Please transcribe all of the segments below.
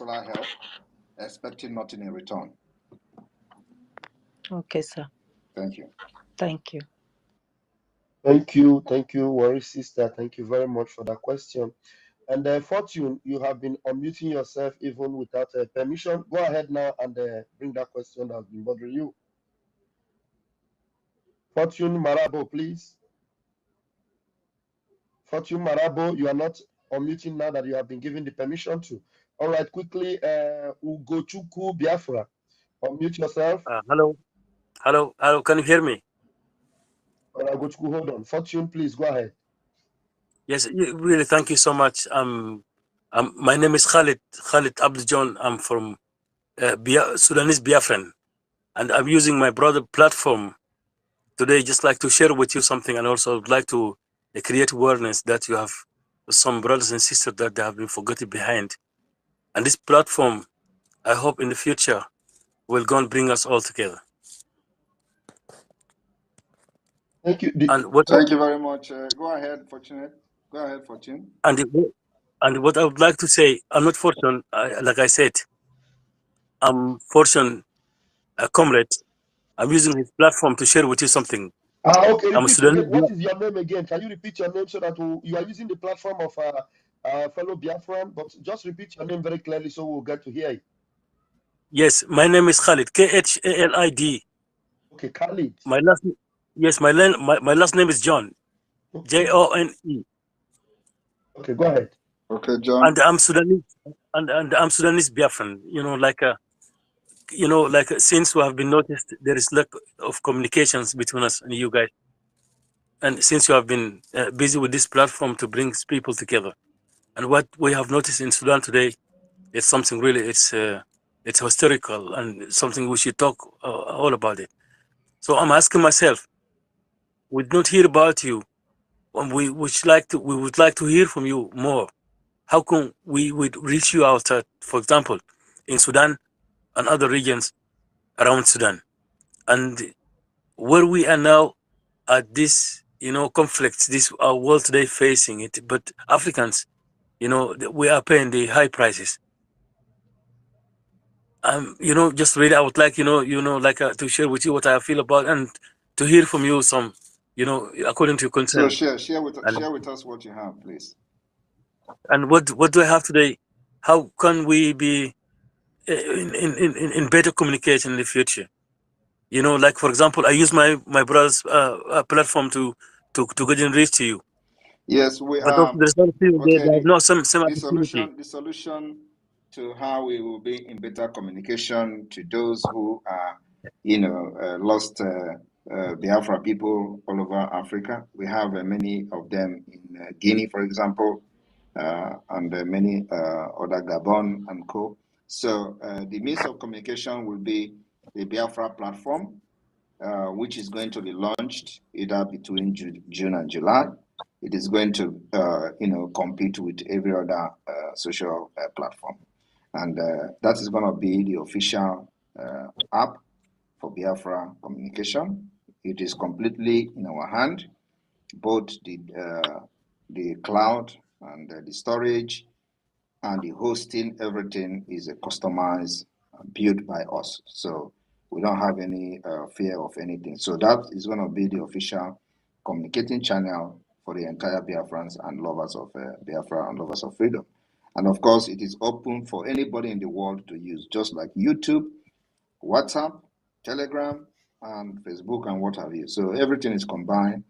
particular help, expecting nothing in return. Okay, sir. Thank you. Thank you. Thank you, Worry Sister. Thank you very much for that question. And Fortune, you have been unmuting yourself even without permission. Go ahead now and bring that question that has been bothering you. Fortune Marabo, please. Fortune Marabo, you are not unmuting now that you have been given the permission to. All right, quickly, Ugochukwu Biafra, unmute yourself. Hello. Can you hear me? All right, Ugochukwu, hold on. Fortune, please go ahead. Yes, really, thank you so much. My name is Khalid Abdul John. I'm from Sudanese Biafran, and I'm using my brother platform today just like to share with you something, and also would like to create awareness that you have some brothers and sisters that they have been forgotten behind. And this platform, I hope in the future, will go and bring us all together. Thank you. Thank you very much. Go ahead, Fortunate. Go ahead, Fortune. And what I would like to say, I'm not Fortune, like I said, I'm Fortune, a comrade. I'm using his platform to share with you something. Okay, repeat again. What is your name again? Can you repeat your name so that you are using the platform of fellow Biafran, but just repeat your name very clearly so we'll get to hear it. Yes, my name is Khalid, Khalid. Okay, Khalid. My last name is John, Jone. Okay, go ahead. Okay, John. And I'm Sudanese, and I'm Sudanese Biafran. Since we have been noticed, there is lack of communications between us and you guys. And since you have been busy with this platform to bring people together, and what we have noticed in Sudan today, it's something really, it's hysterical and something we should talk all about it. So I'm asking myself, we don't hear about you, and we would like to hear from you more. How can we would reach you out, for example, in Sudan and other regions around Sudan, and where we are now at this, conflicts, this our world today facing it, but Africans, we are paying the high prices. Just really, I would like, to share with you what I feel about, and to hear from you some, according to your concern. So share with us what you have, please. And what do I have today? How can we be in better communication in the future? Like for example, I use my brother's platform to get in reach to you. Yes, there's not some the solution to how we will be in better communication to those who are, lost Biafra people all over Africa. We have many of them in Guinea, for example, and many other Gabon and co. So the means of communication will be the Biafra platform, which is going to be launched either between June and July. It is going to, compete with every other social platform. And that is going to be the official app for Biafra communication. It is completely in our hand, both the cloud and the storage and the hosting, everything is customized, built by us. So we don't have any fear of anything. So that is going to be the official communicating channel for the entire Biafrans and lovers of Biafra and lovers of freedom. And of course, it is open for anybody in the world to use, just like YouTube, WhatsApp, Telegram, and Facebook, and what have you. So everything is combined.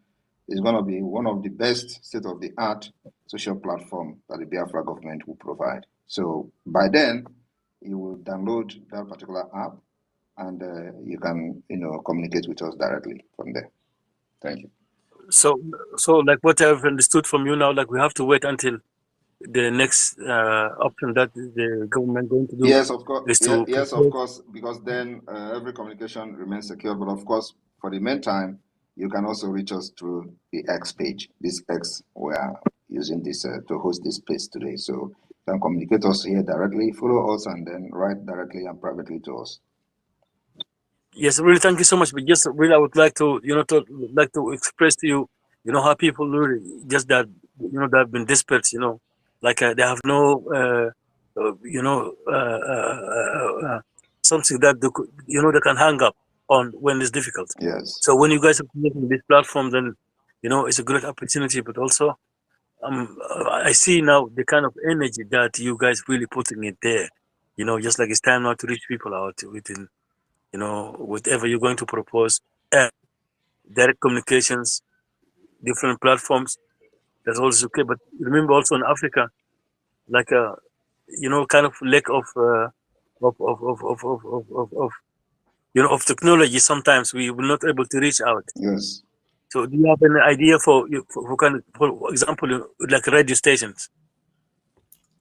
It's going to be one of the best state-of-the-art social platform that the Biafra government will provide. So by then, you will download that particular app, and you can, communicate with us directly from there. Thank you. So like what I've understood from you now, like we have to wait until the next option that the government going to do. Yes, of course. Yes, of course, because then every communication remains secure. But of course, for the meantime, you can also reach us through the X page. This X, we are using this to host this place today. So you can communicate us here directly, follow us, and then write directly and privately to us. Yes, really, thank you so much. But just really, I would like to, to express to you, how people really just that, that have been desperate, like they have no something that they can hang up on when it's difficult. Yes. So when you guys are creating this platform, then it's a great opportunity. But also, I see now the kind of energy that you guys really putting it there. Just like it's time now to reach people out within, whatever you're going to propose, direct communications, different platforms. That's also okay. But remember, also in Africa, like kind of lack of technology. Sometimes we were not able to reach out. Yes. So, do you have an idea for example, like radio stations?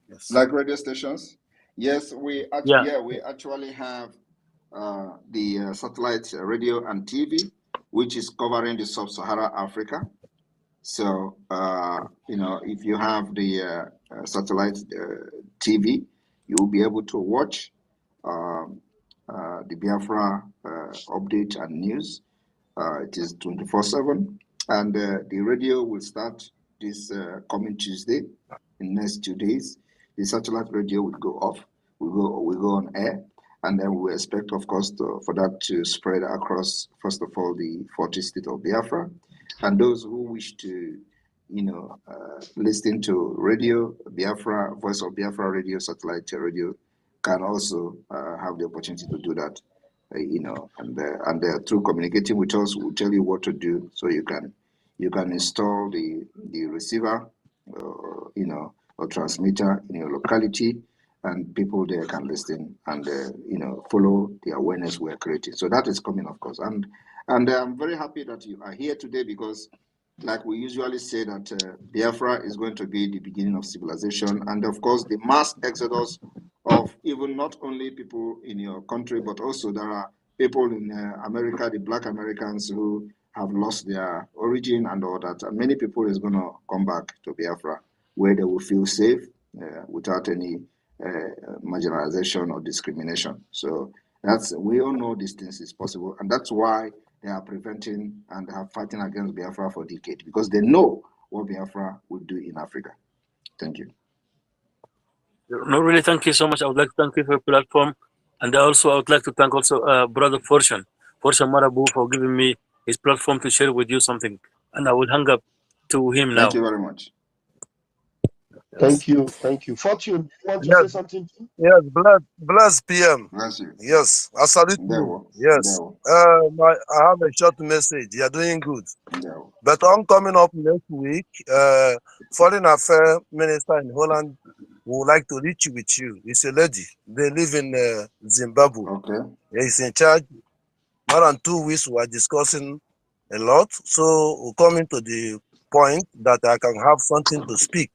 Yes. Like radio stations? Yes, Yeah. we actually have the satellite radio and TV, which is covering the sub-Sahara Africa. So, if you have the satellite TV, you will be able to watch um, the Biafra update and news. It is 24/7, and the radio will start this coming Tuesday. In the next 2 days, the satellite radio will go off. We go on air, and then we expect, of course, for that to spread across, first of all, the 40 state of Biafra, and those who wish to, listen to radio Biafra, Voice of Biafra radio, satellite radio, can also have the opportunity to do that. And through communicating with us, we'll tell you what to do, so you can install the receiver, or transmitter in your locality, and people there can listen and follow the awareness we're creating. So that is coming, of course, and I'm very happy that you are here today, because, like we usually say, that Biafra is going to be the beginning of civilization, and of course the mass exodus of even not only people in your country, but also there are people in America, the Black Americans, who have lost their origin and all that. And many people is going to come back to Biafra, where they will feel safe without any marginalization or discrimination. So we all know these things is possible, and that's why they are preventing and are fighting against Biafra for decades, because they know what Biafra will do in Africa. Thank you. No, really, thank you so much. I would like to thank you for your platform, and also I would like to thank also brother Fortune Marabu, for giving me his platform to share with you something, and I will hang up to him now. Thank you very much. Thank you. Fortune, you want to Yes, say something? yes, bless PM. Bless you. Yes, I salute There you. will. Yes. There will. I have a short message. You are doing good. There will. But on coming up next week, Foreign Affairs Minister in Holland would like to reach with you. It's a lady. They live in Zimbabwe. Okay. He's in charge. More than 2 weeks, we are discussing a lot. So we're coming to the point that I can have something to speak,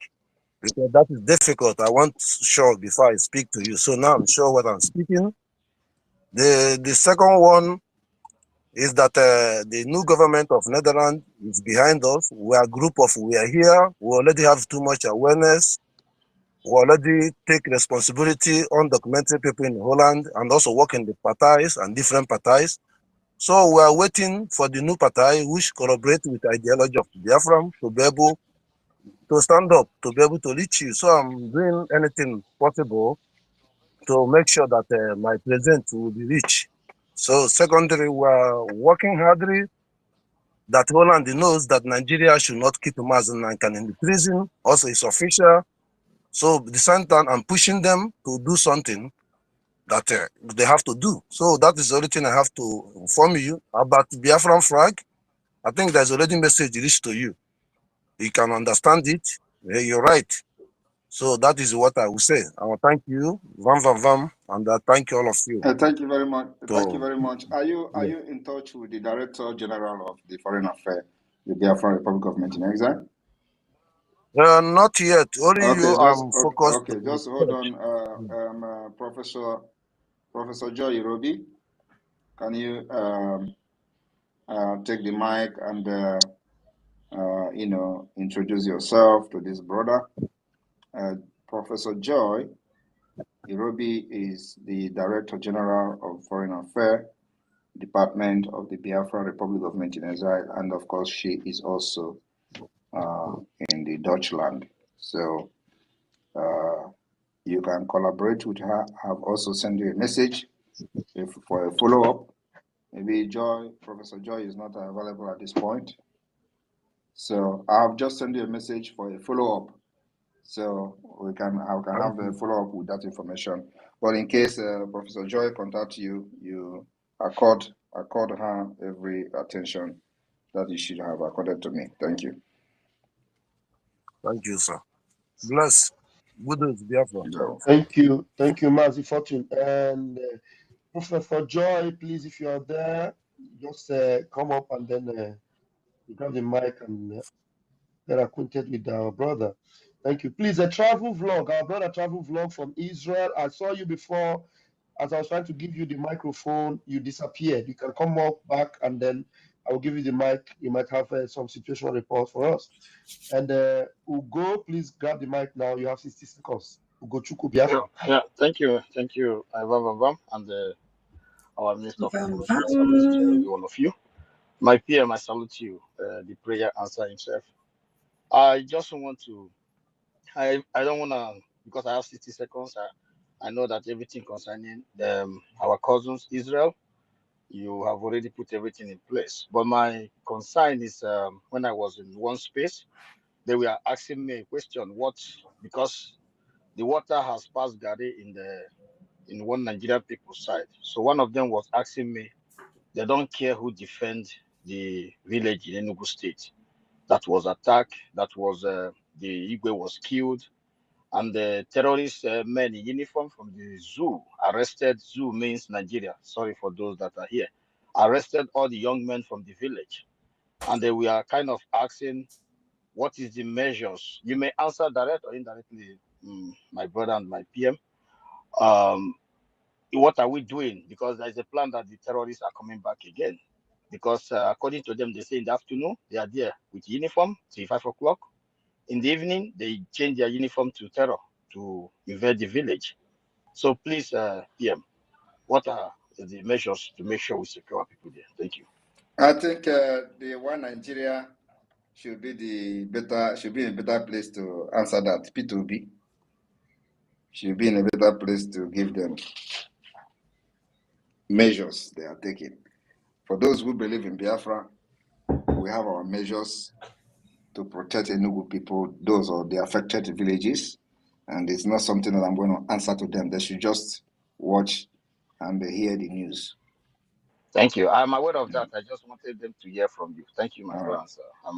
because that is difficult. I want sure before I speak to you. So now I'm sure what I'm speaking. The second one is that the new government of Netherlands is behind us. We are here. We already have too much awareness. We already take responsibility on documenting people in Holland, and also work in the parties and different parties. So we are waiting for the new party which collaborate with the ideology of Biafra to be able to stand up, to be able to reach you. So I'm doing anything possible to make sure that my presence will be reached. So secondary, we're working hardly that Holland knows that Nigeria should not keep Mazen in the prison. Also, it's official. So the same time, I'm pushing them to do something that they have to do. So that is the only thing I have to inform you about Biafran flag. I think there's already message reached to you. You can understand it. You're right. So that is what I will say. I will thank you, Vam, and I thank all of you. Thank you very much. Thank you So, very much. Are you in touch with the Director General of the Foreign Affairs, the Biafra Republic of in Exile? not yet. Only Okay, you. I'm focused. just hold on, Professor Joy Irobi. Can you take the mic and introduce yourself to this brother? Professor Joy Irobi is the Director General of Foreign Affairs Department of the Biafra Republic of Exile, and of course she is also in the Dutchland. So You can collaborate with her. I've also sent you a message for a follow-up. Maybe Professor Joy is not available at this point. So I've just sent you a message for a follow-up. So I can have a follow-up with that information. But in case Professor Joy contacts you, you accord her every attention that you should have accorded to me. Thank you. Thank you, sir. Bless. Good news, Biafra. Thank you, Mazi Fortune. And Professor Joy, please, if you are there, just come up and then grab the mic and get acquainted with our brother. Thank you. Please, a travel vlog, our brother travel vlog from Israel. I saw you before. As I was trying to give you the microphone, you disappeared. You can come up back and then I will give you the mic. You might have some situational report for us. And Ugo, please grab the mic now. You have 60 seconds. Ugo Chukwu Biafra. Yeah, thank you, Ivan and our Minister of Information. I salute every one of you. My PM, I salute you. The prayer answer himself. I just want to. I don't want to, because I have 60 seconds. I know that everything concerning our cousins Israel, you have already put everything in place. But my concern is when I was in one space, they were asking me a question. Because the water has passed Gary in one Nigerian people's side. So one of them was asking me, they don't care who defend the village in Enugu State that was attacked, that was the Igwe was killed, and the terrorist men in uniform from the zoo arrested. Zoo means Nigeria. Sorry for those that are here. Arrested all the young men from the village, and we are kind of asking, what is the measures? You may answer direct or indirectly, my brother and my PM. What are we doing? Because there's a plan that the terrorists are coming back again. Because according to them, they say in the afternoon, they are there with uniform till 5 o'clock. In the evening, they change their uniform to terror to invade the village. So please, PM, what are the measures to make sure we secure our people there? Thank you. I think the one Nigeria should be in a better place to answer that. P2B should be in a better place to give them measures they are taking. For those who believe in Biafra, we have our measures to protect Enugu people, those are the affected villages, and it's not something that I'm going to answer to them. They should just watch and hear the news. Thank you. I'm aware of that. I just wanted them to hear from you. Thank you, my brother.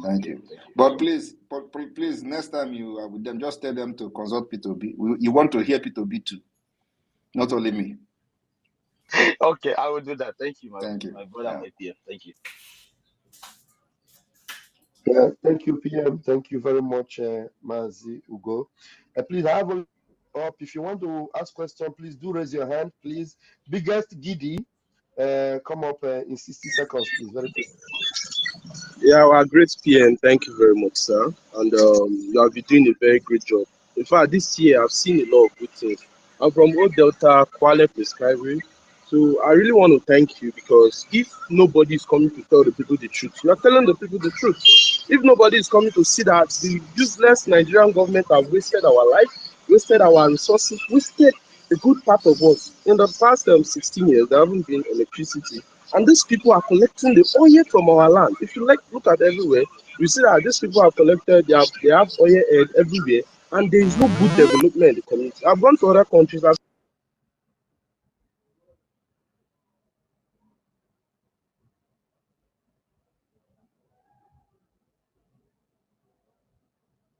Thank you. But please, next time you are with them, just tell them to consult P2B. You want to hear P2B too, not only me. Okay, I will do that. Thank you, my brother, my PM. Thank you. Yeah, thank you, PM. Thank you very much, Mazi Ugo. Please, I have a up. If you want to ask question, please do raise your hand, please. Biggest Giddy, come up in 60 seconds, please. Very quick. Yeah, well, great PM. Thank you very much, sir. And you have been doing a very great job. In fact, this year I've seen a lot of good things. I'm from Old Delta, Quality Prescribing. So I really want to thank you, because if nobody is coming to tell the people the truth, you are telling the people the truth. If nobody is coming to see that the useless Nigerian government have wasted our life, wasted our resources, wasted a good part of us. In the past 16 years, there haven't been electricity. And these people are collecting the oil from our land. If you look at everywhere, you see that these people have collected, they have oil everywhere, and there is no good development in the community. I've gone to other countries.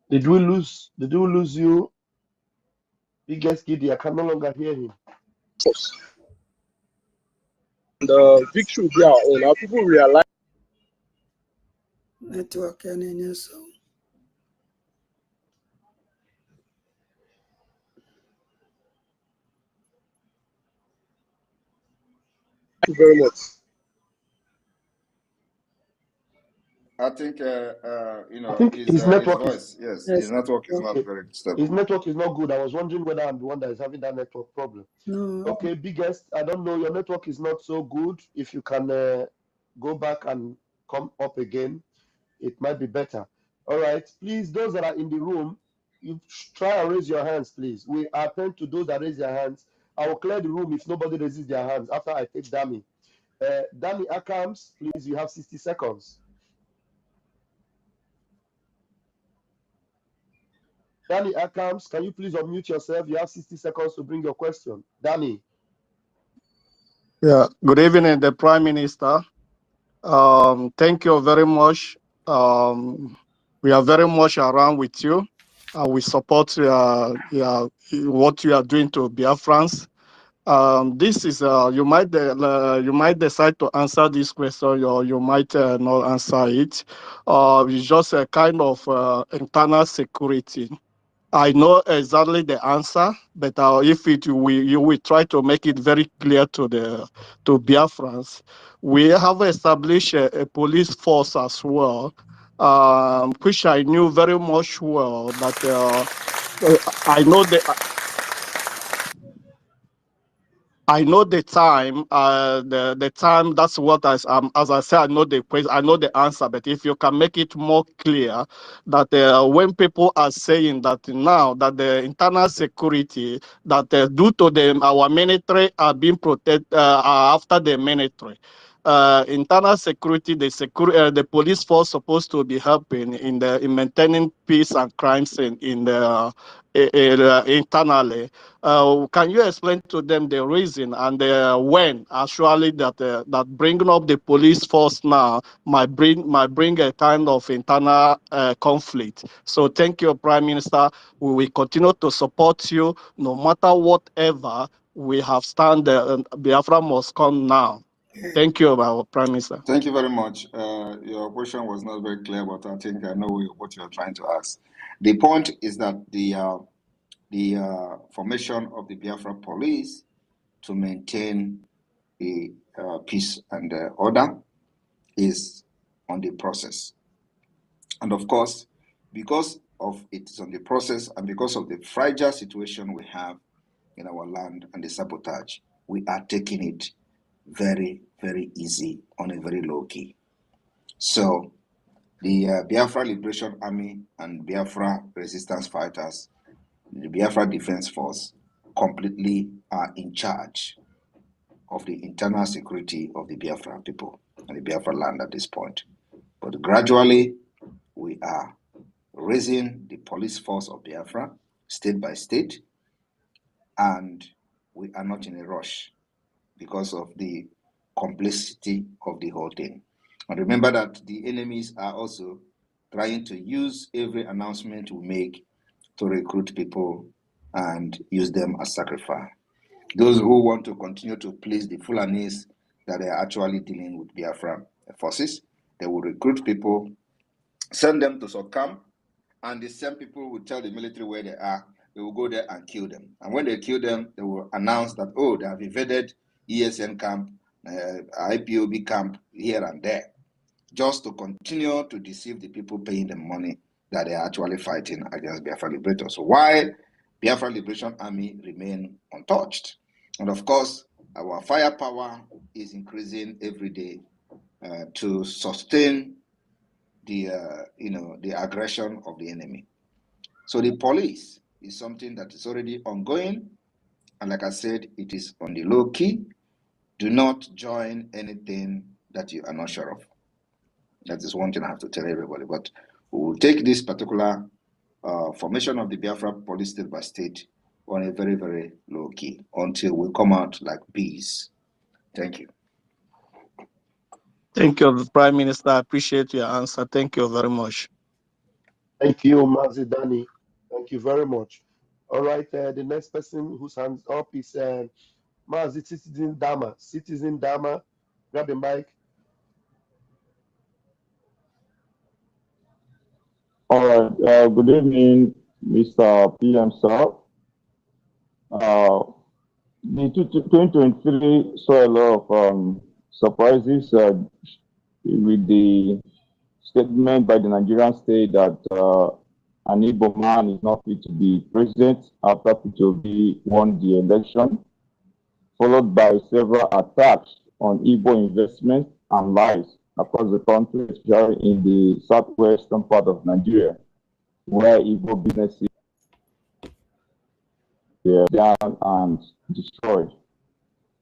Did we lose you? Biggest Giddy, I can no longer hear him. The victory will be our own. Our people realize. Network and so. Thank you very much. I think I think his network his voice, his network is not very stable. His network is not good. I was wondering whether I'm the one that is having that network problem. No. Okay, Biggest, I don't know. Your network is not so good. If you can go back and come up again, it might be better. All right, please, those that are in the room, you try and raise your hands, please. We attend to those that raise their hands. I will clear the room if nobody raises their hands after I take Dami. Dami Akams, please, you have 60 seconds. Dami Akams, can you please unmute yourself? You have 60 seconds to bring your question. Dami. Yeah, good evening, the Prime Minister. Thank you very much. We are very much around with you. We support what you are doing to Biafrans. This is you might decide to answer this question, or you might not answer it. It's just a kind of internal security. I know exactly the answer, but if you will try to make it very clear to Biafrans. We have established a police force as well, which I knew very much well. That I know I know the time. The time. That's what as I said. I know the question. I know the answer. But if you can make it more clear, that when people are saying that now that the internal security that due to them our military are being protected after the military. Internal security, the police force supposed to be helping in maintaining peace and crimes in the internally. Can you explain to them the reason and when actually that bringing up the police force now might bring a kind of internal conflict? So thank you, Prime Minister. We will continue to support you no matter whatever we have stand. Biafra must come now. Thank you, our Prime Minister. Thank you very much. Your question was not very clear, but I think I know what you're trying to ask. The point is that the formation of the Biafra police to maintain the peace and order is on the process. And of course, because of it is on the process and because of the fragile situation we have in our land and the sabotage, we are taking it very, very easy on a very low key. So the Biafra Liberation Army and Biafra resistance fighters, the Biafra Defense Force, completely are in charge of the internal security of the Biafra people and the Biafra land at this point. But gradually, we are raising the police force of Biafra state by state, and we are not in a rush because of the complexity of the whole thing. And remember that the enemies are also trying to use every announcement we make to recruit people and use them as sacrifice. Those who want to continue to please the Fulanis that they are actually dealing with Biafra forces, they will recruit people, send them to succumb, and the same people will tell the military where they are. They will go there and kill them. And when they kill them, they will announce that, oh, they have invaded ESN camp, IPOB camp here and there, just to continue to deceive the people paying them money that they are actually fighting against Biafra liberators. While Biafra Liberation Army remain untouched. And of course, our firepower is increasing every day to sustain the aggression of the enemy. So the police is something that is already ongoing, and like I said, it is on the low key. Do not join anything that you are not sure of. That is one thing I have to tell everybody. But we will take this particular formation of the Biafra police state by state on a very, very low key until we come out like bees. Thank you. Thank you, Prime Minister. I appreciate your answer. Thank you very much. Thank you, Mazi Dani. Thank you very much. All right, the next person whose hands up is Mazi Citizen Dama. Citizen Dama, grab the mic. All right. Good evening, Mr. PM, sir. The 2023 saw a lot of surprises with the statement by the Nigerian state that an Igbo man is not fit to be president after P2B won the election, followed by several attacks on Igbo investment and lies across the country, especially in the southwestern part of Nigeria, where Igbo businesses down and destroyed.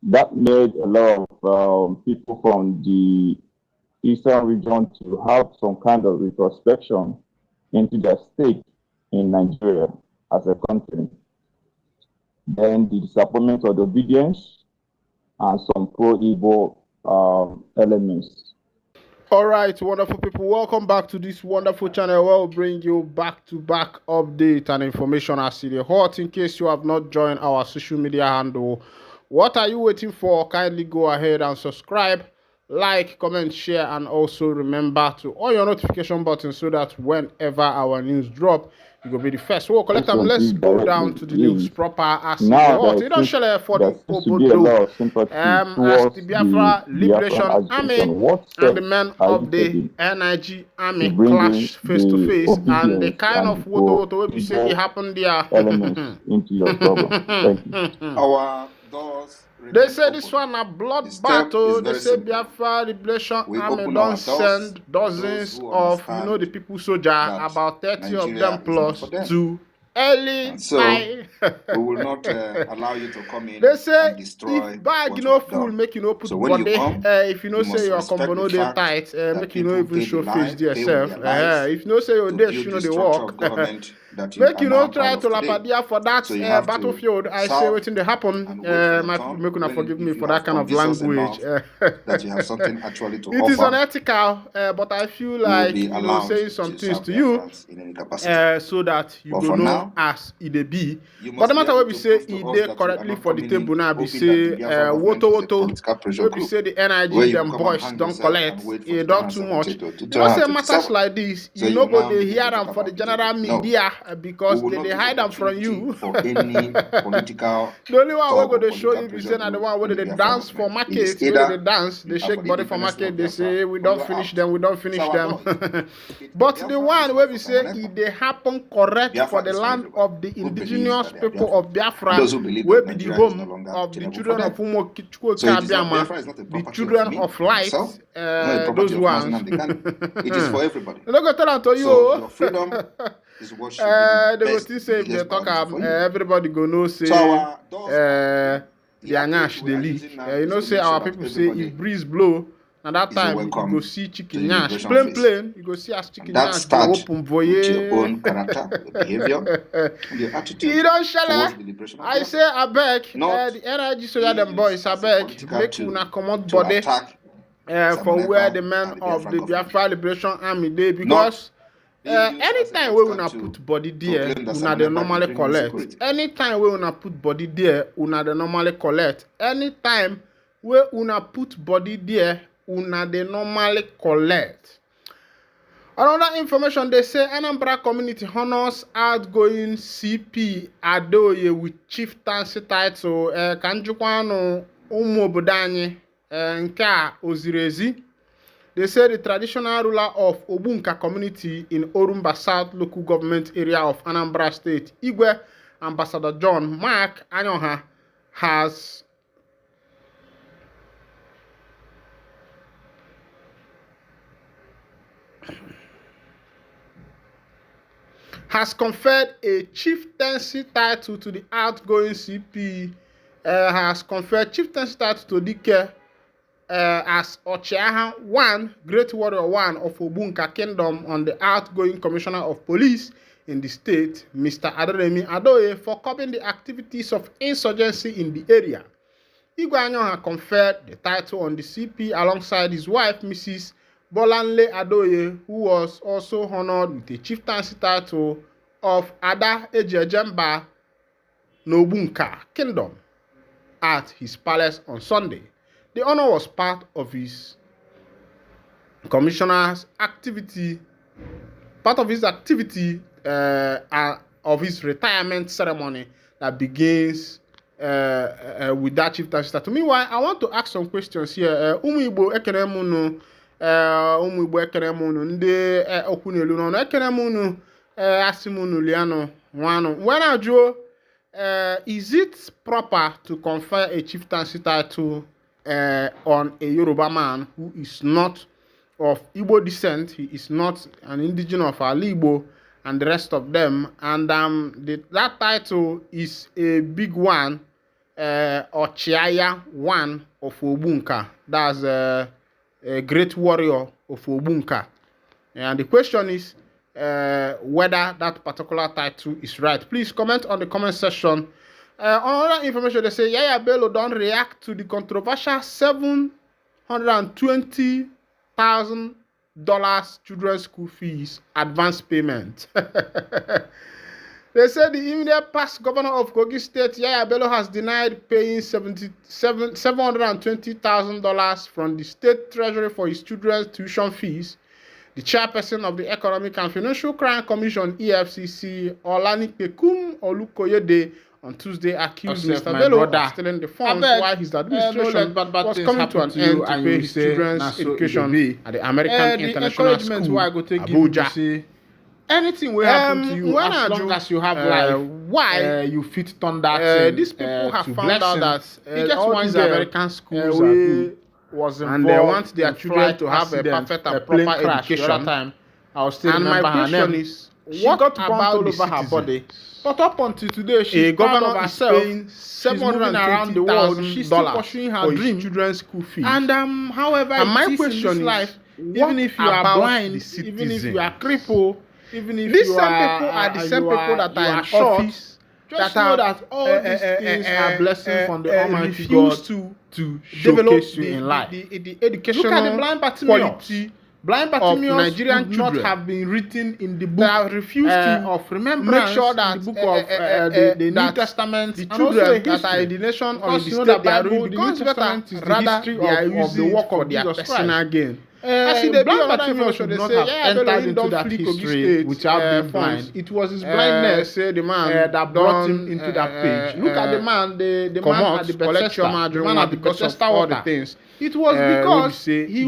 That made a lot of people from the eastern region to have some kind of retrospection into their state in Nigeria as a country. Then the disappointment of the obedience and some pro-Igbo elements. All right, wonderful people, welcome back to this wonderful channel where we'll bring you back-to-back update and information as it is hot. In case you have not joined our social media handle, what are you waiting for? Kindly go ahead and subscribe, like, comment, share, and also remember to on your notification button so that whenever our news drop, you will be the first. So collect them. Let's go down to the news proper as now it don't share for the Obodo as the Biafra Liberation Army and the men of the NIG Army clash face to face, and the kind of what we say it happened there. Elements into your problem. Thank you. Our doors. They say this one a blood battle. They say Biafra Liberation Army don't send dozens of the people soldier, about 30 of them plus to early. So we will not allow you to come in. They say and destroy if bag fool, make put so body. You come, if you say your combo they tight, make even show face yourself. If you say your dash, they walk. Make try to lapadia for that battlefield. I say waiting to happen. My people make una forgive me for that kind of language. That you have something actually to it offer. Is unethical, but I feel like saying some things to you so that you don't know as it be. But the matter what we say it correctly for the table now, we say woto. We say the NIG them boys don't collect, it don't too much. You know say matters like this, you know go they hear them for the general media. Because they hide them from you. For any political the only one we're going to show you is the one where they dance for market, where they dance, they shake body for market, they say we don't finish them. But the one where we say it they happen correct for the land of the indigenous people of Biafra, where be the home of the children of Umo Kichukwu Kabiama, the children of light, those ones. It is for everybody. They're not going to tell to you. So your freedom is what should be they will still say if they talk everybody go know say the Anyash they leak. You know say our people say if breeze blow and that time you go see chicken Nyash plain you go see as chicken Nyash go open voye. Your own character, your behavior, your attitude. You don't shall I say I beg the NIG soldier them boys I beg make una command body for where the men of the Biafra Liberation Army they because anytime we una put body there, una dey normally collect. Anytime we una put body there, una dey normally collect. Anytime we una put body there, una dey normally collect. Another information they say Anambra community honors outgoing CP Adoye with chieftaincy title. Kanjukwano ụmụ obodo anyị nke a ozirezi. They say the traditional ruler of Obunka community in Orumba South local government area of Anambra State, Igwe Ambassador John Mark Anyoha, has conferred a chieftaincy title to the outgoing CP, has conferred chieftaincy title to DK as Ochiaha 1, Great Warrior 1 of Obunka Kingdom on the outgoing Commissioner of Police in the state, Mr. Aderemi Adoye, for curbing the activities of insurgency in the area. Igwe Anyoha conferred the title on the CP alongside his wife, Mrs. Bolanle Adoye, who was also honored with a chieftaincy title of Ada Ejejemba Nobunka Kingdom at his palace on Sunday. The honor was part of his commissioner's activity, of his retirement ceremony that begins with that chieftaincy title. Meanwhile, I want to ask some questions here. Ụmụ Igbo ekere m unu, ndị okwu n'elu n'ọnụ ekere m unu, asị m unu lianụ nwanụ. When I draw, is it proper to confer a chieftaincy title on a Yoruba man who is not of Igbo descent? He is not an indigenous of Ala Igbo, and the rest of them. And that title is a big one, Ochiaya one of Obunka. That's a great warrior of Obunka. And the question is whether that particular title is right. Please comment on the comment section. On other information, they say Yaya Bello don't react to the controversial $720,000 children's school fees advance payment. They said the immediate past governor of Kogi State, Yaya Bello, has denied paying $720,000 from the state treasury for his children's tuition fees. The chairperson of the Economic and Financial Crime Commission, EFCC, Olanipekum Olukoyede, on Tuesday accused Mr. Bello of stealing the funds while his administration was coming to an end to pay his children's education at the American International School, Abuja. Anything will happen to you as long as you have life. Why you fit turn that these people have found out that all one these girl American schools are good. was involved, and they want their children to have a perfect and proper education. Time, I was still and my question is, what got about all over her body? But up until today, she's a governor of herself, paying around the world. She's still pursuing her dream, children's school fees. And however, and my question is, life, even if you are blind, even if you are crippled, even if these you same are, people are the same people that are in short, office, just know that all these things are blessings from the Almighty God to develop you in life. The educational Look at the blind quality blind Bartimaeus Nigerian would not children have been written in the book that refuse to of remembrance, make sure that in the book of the New Testament, the and also children history. that are in the nation or in the Because you know state the they are Bible, doing the becomes New better, Testament is the rather history they are of the using work for of their Jesus personal Christ. gain. I see the blind Bartimaeus should would not say, have yeah, entered into that history without being blind. It was his blindness say the man that brought him into that page. Look at the man, the man at the Bethesda, the man at the Bethesda water. Things. It was because he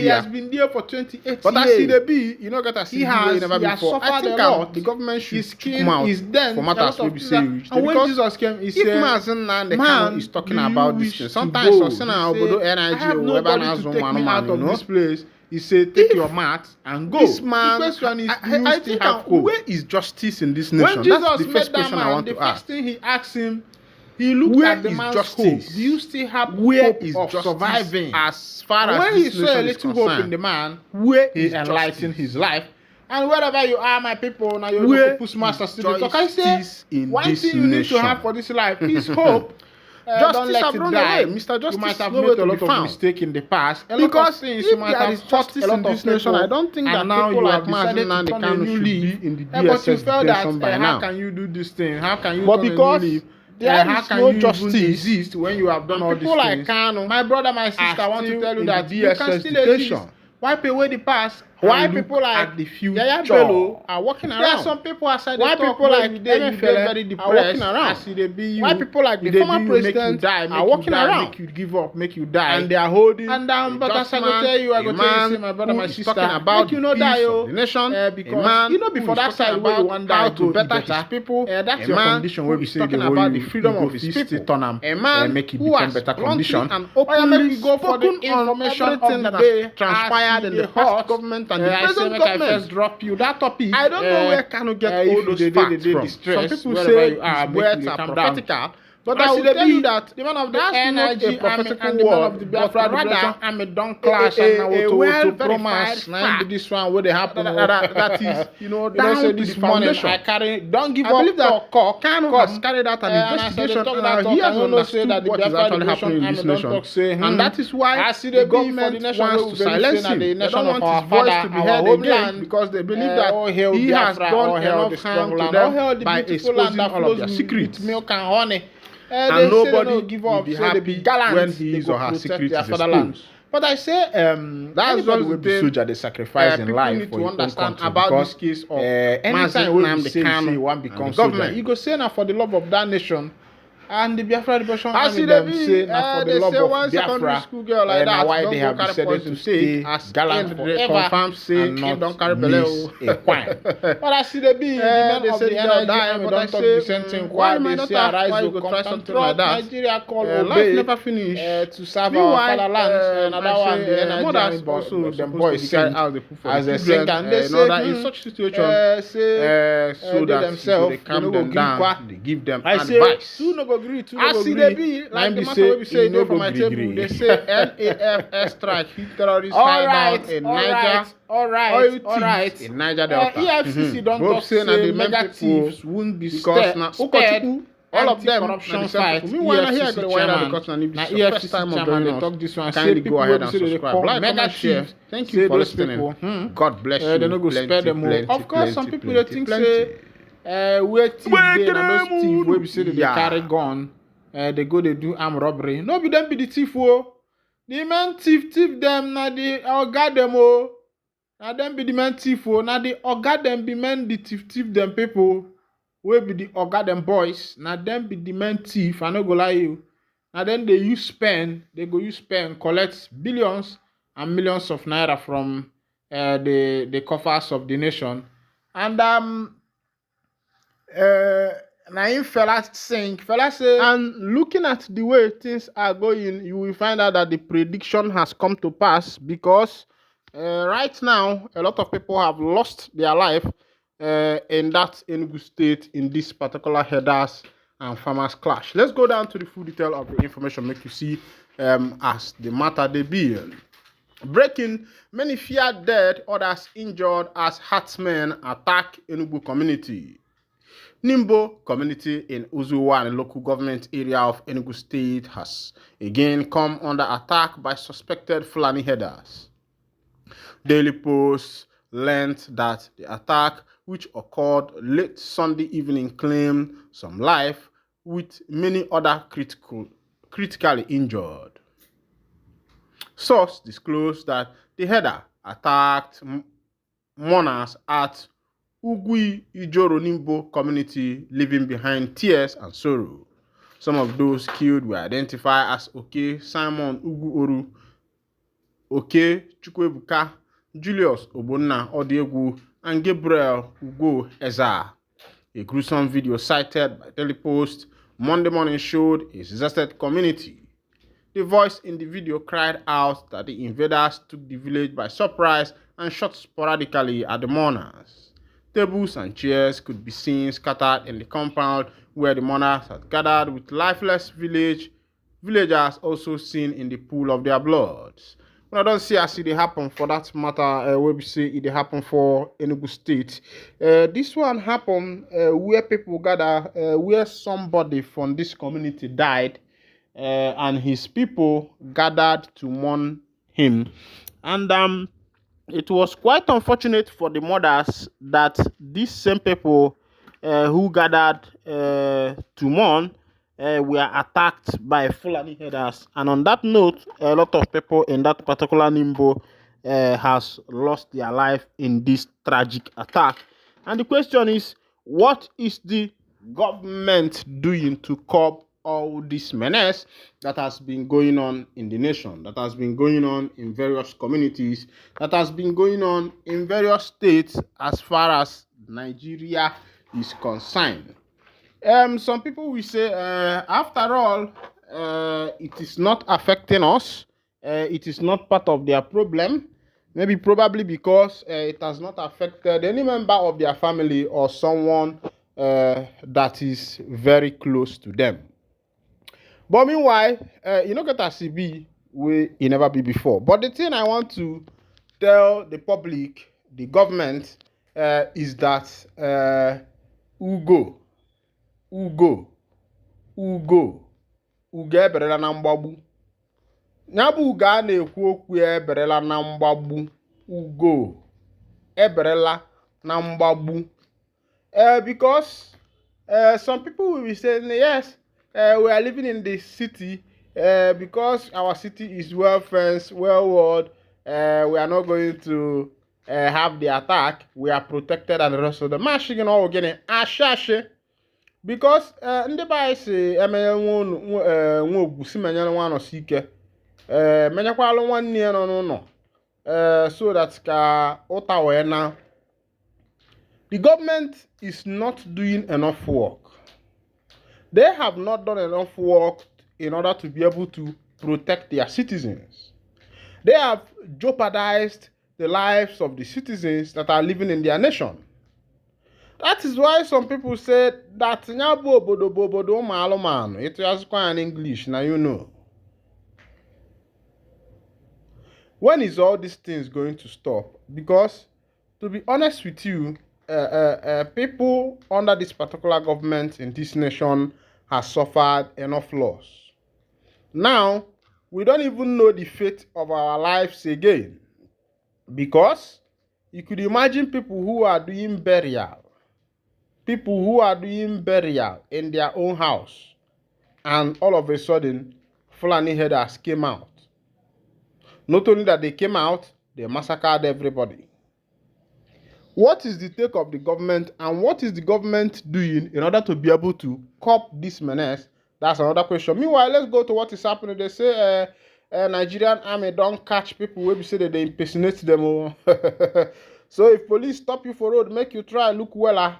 has been there for 28 years. But as he be, you know, get as he has before. I think the government should his skin is dense for matters will be serious. And when Jesus came, he said, man is talking about this thing. Sometimes I have nobody to take me out of this place. He said, take your mat and go. This man, the question is, I think where is justice in this nation? When Jesus That's the first met question that man, I want the to first ask. thing he asked him, he looked Where at the is man's justice? hope. Do you still have Where hope is of justice surviving? As far as when he this saw a nation is little hope in concerned? the man, Where he is enlightened justice? his life. And wherever you are, my people, now you're Where push master is still. So I say, justice in one this thing you need to nation? have for this life is hope. Don't Justice let have it run die. away. Mr. Justice You might have is nowhere made to a be lot of found. mistakes in the past. A lot Because of things if you might there have is hurt justice a lot in this of nation, people, I don't think that and now people you like have decided Mazen to and turn a Kanu new should leaf. be in the But you DSS felt detention that by how now. can you do this thing? How can you But turn a because new leaf? there How is can no you justice, even exist when you have done all these people like things? Kanu My brother, my sister, I want to still tell you in that the you can DSS still detention. exist. Wipe away the past. Why and look people like at the future? Yaya Bello are walking There are around? some people outside Why the talk people where like you dey Emefele very are depressed walking around? as they be you. Why people like the They former be you, make you president die, are make you walking die, around? make you give up, make you die. And they are holding And but as I go man, tell you, I a go tell you, man say my brother, who my is sister, talking about make you know the die, peace oh, of the nation, because a man you know before who is that side talking where you about want how die to go better better his people, that's a your man condition who where we is say talking the about way the freedom you of go his fit people, turn am, a man make it who become has better bluntly condition. and Make openly we go for the spoken on information everything of that the day has transpired in the past government and the I say present make I government. first drop you that topic. I don't know where Kanu get all those facts from. Some people say his words are prophetical, but I will tell you that the man of the that's not energy a prophetical and the man of word, the but Biafra rather I'm a don clash and now a to well-verified promise now fact this one where they happen that is, down say to this the morning foundation. I carry don't give I up believe that talk Kanu has carried out an investigation and he has understood what is actually happening in this nation. And that is why the government wants to silence him. They don't want his voice to be heard again because they believe that he has done enough harm to them by exposing all of their secrets. Milk and honey. And nobody give will up, be so they happy gallant, when his or her protect secret their is fatherland. exposed. But I say, That's just will the be thing. soldier they sacrifice in People life need for to his own understand country about because this case of anytime Mazen we Nnamdi say Kanu one and becomes the government. soldier, you go say now for the love of that nation. And the Biafra Liberation As Army they them be, say now for the they love say of one secondary Biafra, school girl like now that why don't they go have carry decided poison to stay as gallant and forever confirm say and kid don't not carry miss belle. a quine. But as they be, the men They of say the the girl NIG die, army but I don't talk say, the same thing. why Why my they say daughter, arise why you to go try come something patriot like that? Nigeria call Life obey never finish. to serve our Meanwhile, fatherland. I Another one, say, the NIG army mothers also, them supposed to boys be carried sing out the proof for as the they sing, children and they in say, order in such situation, so they that themselves they calm them down, they give them I advice. say two no go gree, two no As go see gree. they be, like the matter wey be say dey for my table, they say NAF airstrike hit terrorists hideout in Niger, oil thieves in Niger Delta. EFCC don't Both talk say na the mega mega thieves won't be because na Ukochukwu, all of them na anti-corruption the same fight. people. Meanwhile, na here I EFCC go to wind out the chairman, curtain, and if this na is your first EFCC time of chairman, joining they us, talk this one. Say kindly people go ahead wey and be say they subscribe. call Like, mega comment, share. thieves. Thank Say you for those listening. people, God bless you. they no go spare them all. Of course, some people they think say where thief dey na those thief wey be say they carry gun, they go they do armed robbery. No be them be the thief oh. The men thief them na the oga them oh. Na them be the men thief oh. Na the oga them be men the thief them people. Wey be the oga them boys. Na them be the men thief. I no go lie you. Na then they use pen. They go use pen collect billions and millions of naira from the coffers of the nation. And na him fella sing. Fella say, and looking at the way things are going, you will find out that the prediction has come to pass because right now a lot of people have lost their life in that Enugu state in this particular headers and farmers clash. Let's go down to the full detail of the information, make you see as the matter they be. Breaking, many fear dead, others injured as herdsmen attack Enugu community. Nimbo community in Uzuwa, local government area of Enugu State, has again come under attack by suspected Fulani herders. Daily Post learned that the attack, which occurred late Sunday evening, claimed some life, with many other critically injured. Source disclosed that the herder attacked mourners at Ugui Ijoro Nimbo community, leaving behind tears and sorrow. Some of those killed were identified as Oke Simon Ugu Oru, Oke Chukwebuka, Julius Obonna Odiegwu, and Gabriel Ugo Eza. A gruesome video cited by Daily Post Monday morning showed a disastered community. The voice in the video cried out that the invaders took the village by surprise and shot sporadically at the mourners. Tables and chairs could be seen scattered in the compound where the mourners had gathered, with lifeless villagers also seen in the pool of their blood. When I don't see as it happen for that matter, where we say it happen for Enugu State. This one happened where people gather, where somebody from this community died, and his people gathered to mourn him. And it was quite unfortunate for the mothers that these same people who gathered to mourn were attacked by Fulani herders. And on that note, a lot of people in that particular Nimbo has lost their life in this tragic attack. And the question is, what is the government doing to curb all this menace that has been going on in the nation, that has been going on in various communities, that has been going on in various states as far as Nigeria is concerned? Some people will say, after all, it is not affecting us. It is not part of their problem. Maybe probably because it has not affected any member of their family or someone that is very close to them. But meanwhile, you know get as be where it never be before. But the thing I want to tell the public, the government, is that Ugo eberela na mgbagbu. Ya bụ ugo a na-ekwu okwu eberela na mgbagbu. Ugo eberela na mgbagbu. Because some people will be saying, yes, we are living in the city because our city is well fenced, well walled. We are not going to have the attack. We are protected and the rest of the mashing and all getting ashashe. because ndị be anyị si emenye nwa ogwu si menyere nwa nọ si ike menyekwalụ nwanne ya nọ n'ụlọ so that ka ụta wee na. The government is not doing enough work. They have not done enough work in order to be able to protect their citizens. They have jeopardized the lives of the citizens that are living in their nation. That is why some people say that nyabo bodo malumano. It was quite in English, now you know. When is all these things going to stop? Because, to be honest with you, people under this particular government in this nation have suffered enough loss. Now, we don't even know the fate of our lives again. Because you could imagine people who are doing burial in their own house, and all of a sudden, Fulani headers came out. Not only that they came out, they massacred everybody. What is the take of the government, and what is the government doing in order to be able to curb this menace? That's another question. Meanwhile, let's go to what is happening. They say Nigerian army don't catch people where we say that they impersonate them. So if police stop you for road, make you try look well,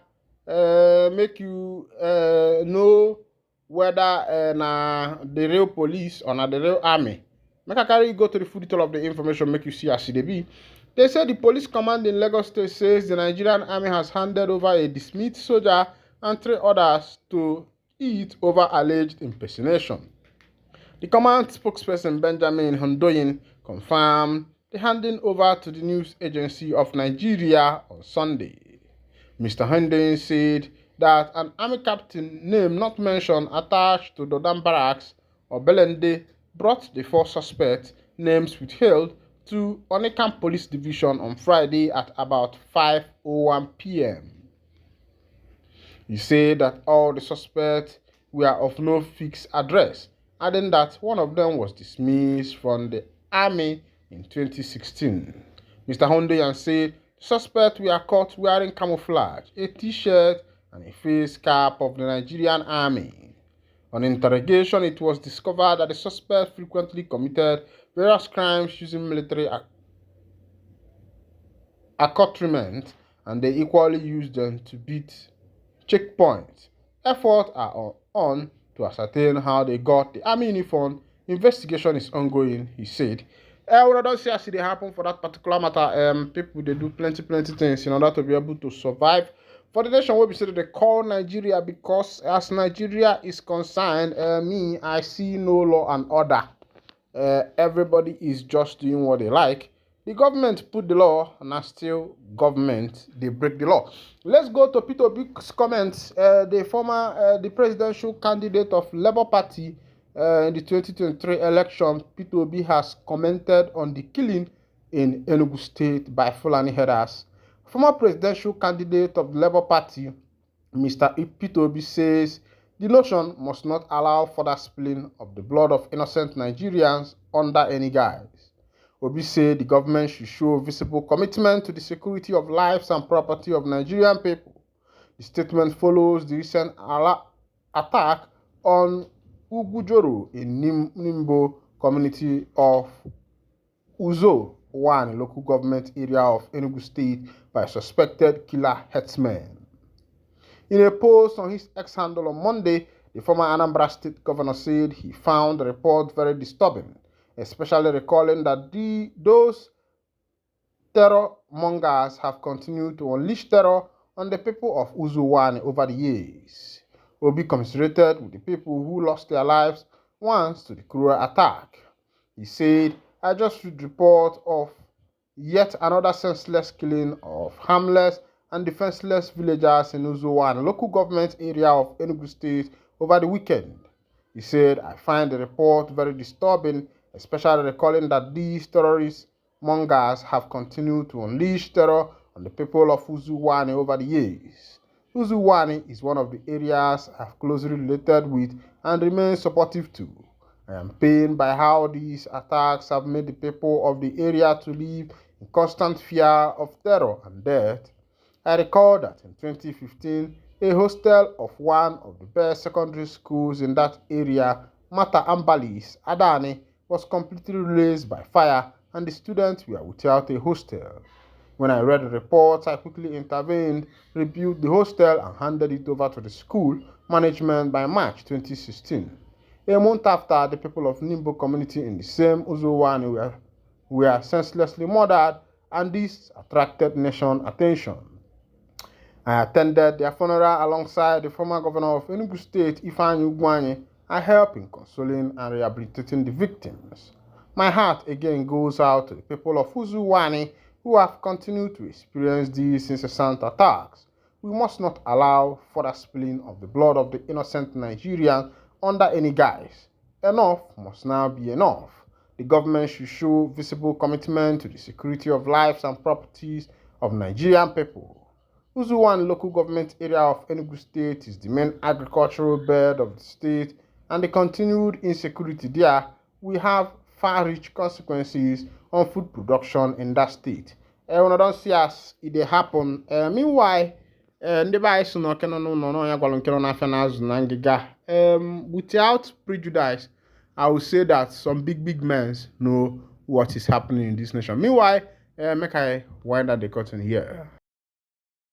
make you know whether the real police or not the real army. Make I carry you go to the full detail of the information, make you see as it be. They say the police command in Lagos State says the Nigerian army has handed over a dismissed soldier and 3 others to it over alleged impersonation. The command spokesperson Benjamin Hondoyin confirmed the handing over to the news agency of Nigeria on Sunday. Mr. Hondoyin said that an army captain name not mentioned attached to Dodam Barracks or Belende brought the 4 suspects, names withheld, to Onekam Police Division on Friday at about 5:01 p.m. He said that all the suspects were of no fixed address, adding that one of them was dismissed from the army in 2016. Mr. Hondoyan said the suspects were caught wearing camouflage, a t-shirt, and a face cap of the Nigerian army. On interrogation, it was discovered that the suspect frequently committed various crimes using military accoutrement, and they equally used them to beat checkpoints. Efforts are on to ascertain how they got the army uniform. Investigation is ongoing, he said. We don't see as it happen for that particular matter. People, they do plenty things in order to be able to survive. For the nation, we say they call Nigeria, because as Nigeria is concerned, I see no law and order. Everybody is just doing what they like. The government put the law, and now still government, they break the law. Let's go to Peter Obik's comments. The presidential candidate of Labour Party in the 2023 election, Peter Obi, has commented on the killing in Enugu State by Fulani herders. Former presidential candidate of the Labour Party, Mr. Peter Obi, says the nation must not allow further spilling of the blood of innocent Nigerians under any guise. Obi said the government should show visible commitment to the security of lives and property of Nigerian people. The statement follows the recent attack on Ugujoro in Nimbo community of Uzo, one local government area of Enugu State, by suspected killer herdsmen. In a post on his X handle on Monday, the former Anambra State governor said he found the report very disturbing, especially recalling that those terror mongers have continued to unleash terror on the people of Uzuwani over the years. Obi commiserated with the people who lost their lives once to the cruel attack. He said, I just read report of yet another senseless killing of harmless and defenseless villagers in Uzuwani, local government area of Enugu State, over the weekend. He said, I find the report very disturbing, especially recalling that these terrorist mongers have continued to unleash terror on the people of Uzuwani over the years. Uzuwani is one of the areas I have closely related with and remain supportive to. I am pained by how these attacks have made the people of the area to live in constant fear of terror and death. I recall that in 2015, A hostel of one of the best secondary schools in that area, Mata Ambalis, Adani, was completely razed by fire and the students were without a hostel. When I read the reports, I quickly intervened, rebuilt the hostel, and handed it over to the school management by March 2016. A month after, the people of Nimbo community in the same Uzuwani were senselessly murdered, and this attracted nation attention. I attended their funeral alongside the former governor of Enugu State, Ifeanyi Ugwuanyi. I helped in consoling and rehabilitating the victims. My heart again goes out to the people of Uzuwani who have continued to experience these incessant attacks. We must not allow further spilling of the blood of the innocent Nigerians under any guise. Enough must now be enough. The government should show visible commitment to the security of lives and properties of Nigerian people. Uzuwan local government area of Enugu State is the main agricultural bed of the state, and the continued insecurity there will have far-reach consequences on food production in that state. Una don see as it dey happen. Meanwhile, ndị be anyị si na ọkena n'ụlọ na ọnya gwara nkere n'afịa n'azụ na ngịga. Without prejudice, I will say that some big men know what is happening in this nation. Meanwhile, make I wind up the curtain here.